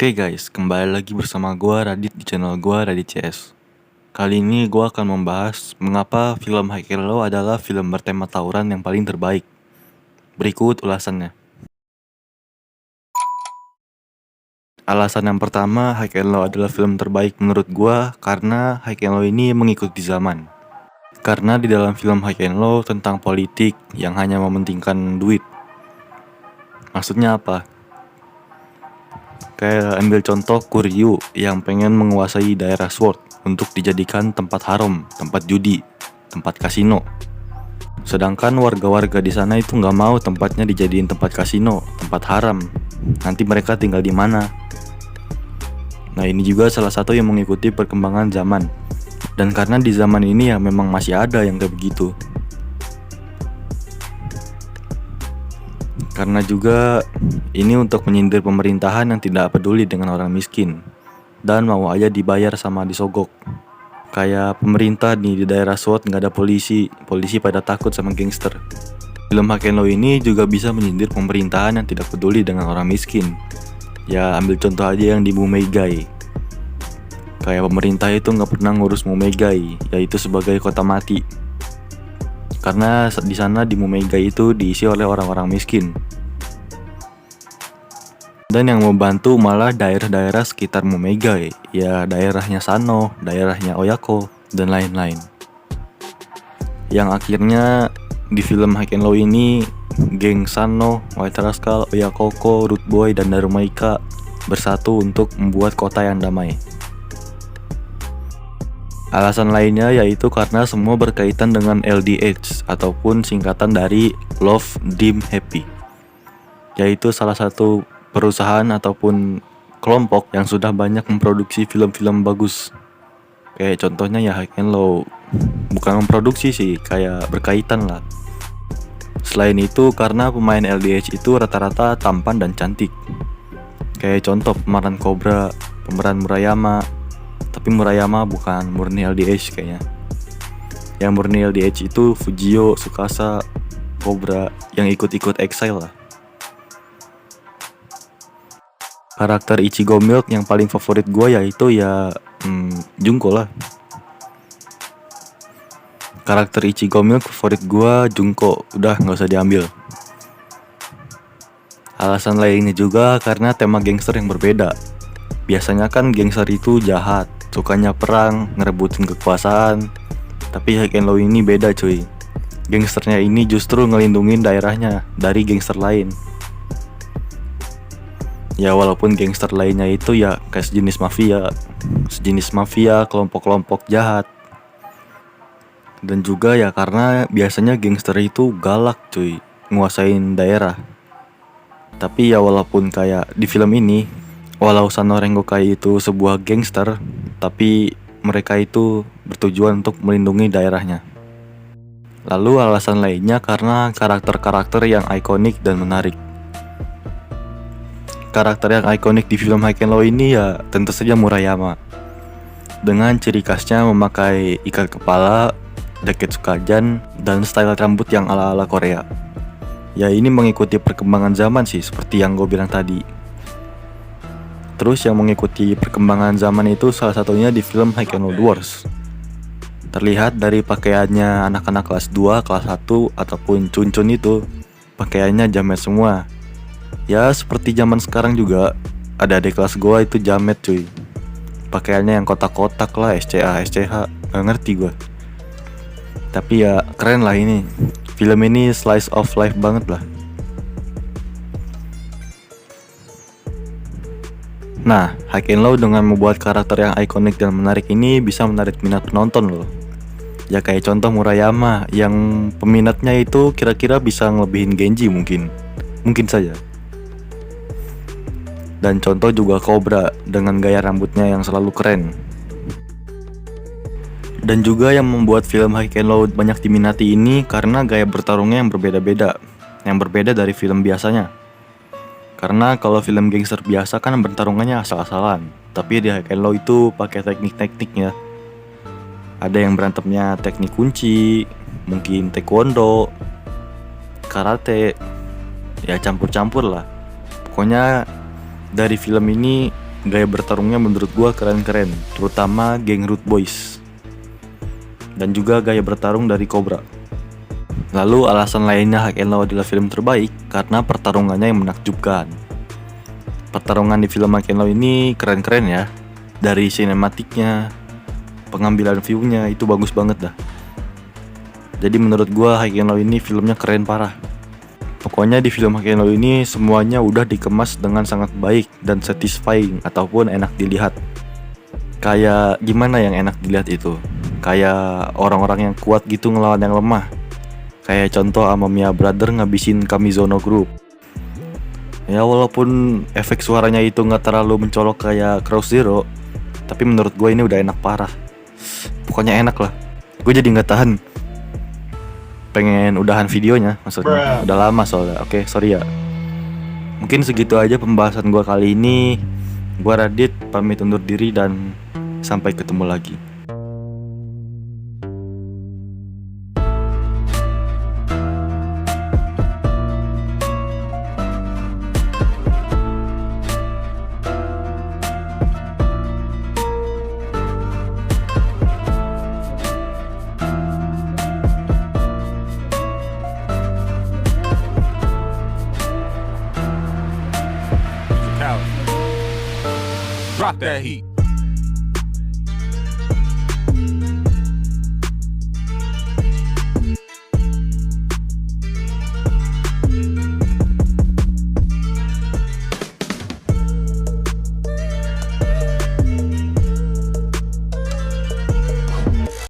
Oke guys, kembali lagi bersama gua Radit di channel gua Radit CS. Kali ini gua akan membahas mengapa film High and Low adalah film bertema tawuran yang paling terbaik. Berikut ulasannya. Alasan yang pertama, High and Low adalah film terbaik menurut gua karena High and Low ini mengikuti zaman. Karena di dalam film High and Low tentang politik yang hanya mementingkan duit. Maksudnya apa? Kayak ambil contoh Kuryu yang pengen menguasai daerah Sword untuk dijadikan tempat haram, tempat judi, tempat kasino. Sedangkan warga-warga di sana itu nggak mau tempatnya dijadiin tempat kasino, tempat haram. Nanti mereka tinggal di mana? Nah, ini juga salah satu yang mengikuti perkembangan zaman. Dan karena di zaman ini ya memang masih ada yang kayak begitu. Karena juga ini untuk menyindir pemerintahan yang tidak peduli dengan orang miskin dan mau aja dibayar sama disogok. Kayak pemerintah nih di daerah SWAT nggak ada polisi pada takut sama gangster. Film High and Low ini juga bisa menyindir pemerintahan yang tidak peduli dengan orang miskin. Ya ambil contoh aja yang di Mumegai. Kayak pemerintah itu nggak pernah ngurus Mumegai, yaitu sebagai kota mati. Karena di sana di Mumegai itu diisi oleh orang-orang miskin. Dan yang membantu malah daerah-daerah sekitar Mumegai, ya daerahnya Sano, daerahnya Oyako, dan lain-lain. Yang akhirnya di film High and Low ini, geng Sano, White Rascal, Oyakoko, Root Boy, dan Darumaika bersatu untuk membuat kota yang damai. Alasan lainnya yaitu karena semua berkaitan dengan LDH ataupun singkatan dari Love, Dream, Happy. Yaitu salah satu perusahaan ataupun kelompok yang sudah banyak memproduksi film-film bagus. Kayak contohnya ya High and Low. Bukan memproduksi sih, kayak berkaitan lah. Selain itu karena pemain LDH itu rata-rata tampan dan cantik. Kayak contoh pemeran Cobra, pemeran Murayama. Tapi Murayama bukan murni LDH kayaknya. Yang murni LDH itu Fujio, Tsukasa, Cobra yang ikut-ikut Exile lah. Karakter Ichigo Milk yang paling favorit gue yaitu ya Junko lah. Karakter Ichigo Milk favorit gue Junko, udah nggak usah diambil. Alasan lainnya juga karena tema gangster yang berbeda. Biasanya kan gangster itu jahat, sukanya perang, ngerebutin kekuasaan. Tapi High and Low ini beda cuy. Gangsternya ini justru ngelindungin daerahnya dari gangster lain. Ya walaupun gangster lainnya itu ya kayak sejenis mafia, kelompok-kelompok jahat. Dan juga ya karena biasanya gangster itu galak cuy, nguasain daerah. Tapi ya walaupun kayak di film ini, walau Sano Rengokai itu sebuah gangster, tapi mereka itu bertujuan untuk melindungi daerahnya. Lalu alasan lainnya karena karakter-karakter yang ikonik dan menarik. Karakter yang ikonik di film High and Low ini ya tentu saja Murayama. Dengan ciri khasnya memakai ikat kepala, jaket Tsukajan, dan style rambut yang ala-ala Korea. Ya ini mengikuti perkembangan zaman sih seperti yang gue bilang tadi. Terus yang mengikuti perkembangan zaman itu salah satunya di film High and Low Wars. Terlihat dari pakaiannya anak-anak kelas 2, kelas 1, ataupun cuncun itu, pakaiannya jamet semua. Ya seperti zaman sekarang juga, ada adik kelas gua itu jamet cuy. Pakaiannya yang kotak-kotak lah, SCH, gak ngerti gua. Tapi ya keren lah ini. Film ini slice of life banget lah. Nah, High and Low dengan membuat karakter yang ikonik dan menarik ini bisa menarik minat penonton loh. Ya kayak contoh Murayama yang peminatnya itu kira-kira bisa ngelebihin Genji mungkin saja. Dan contoh juga Cobra dengan gaya rambutnya yang selalu keren. Dan juga yang membuat film High and Low banyak diminati ini karena gaya bertarungnya yang berbeda-beda, yang berbeda dari film biasanya. Karena kalau film gangster biasa kan bertarungannya asal-asalan, tapi di High and Low itu pakai teknik-tekniknya. Ada yang berantemnya teknik kunci, mungkin taekwondo, karate, ya campur-campur lah. Pokoknya dari film ini Gaya bertarungnya menurut gua keren-keren, terutama geng Root Boys. Dan juga gaya bertarung dari Cobra. Lalu alasan lainnya High and Low adalah film terbaik karena pertarungannya yang menakjubkan. Pertarungan di film High and Low ini keren-keren ya. Dari sinematiknya, pengambilan view-nya itu bagus banget dah. Jadi menurut gua High and Low ini filmnya keren parah. Pokoknya di film High and Low ini semuanya udah dikemas dengan sangat baik dan satisfying ataupun enak dilihat. Kayak gimana yang enak dilihat itu? Kayak orang-orang yang kuat gitu ngelawan yang lemah. Kayak contoh Amamiya Brother ngabisin Kamizono Group. Ya walaupun efek suaranya itu gak terlalu mencolok kayak Cross Zero, tapi menurut gue ini udah enak parah. Pokoknya enak lah. Gue jadi gak tahan pengen udahan videonya, maksudnya udah lama soalnya. Oke, sorry ya. Mungkin segitu aja pembahasan gue kali ini. Gue Radit pamit undur diri dan sampai ketemu lagi. Drop that heat.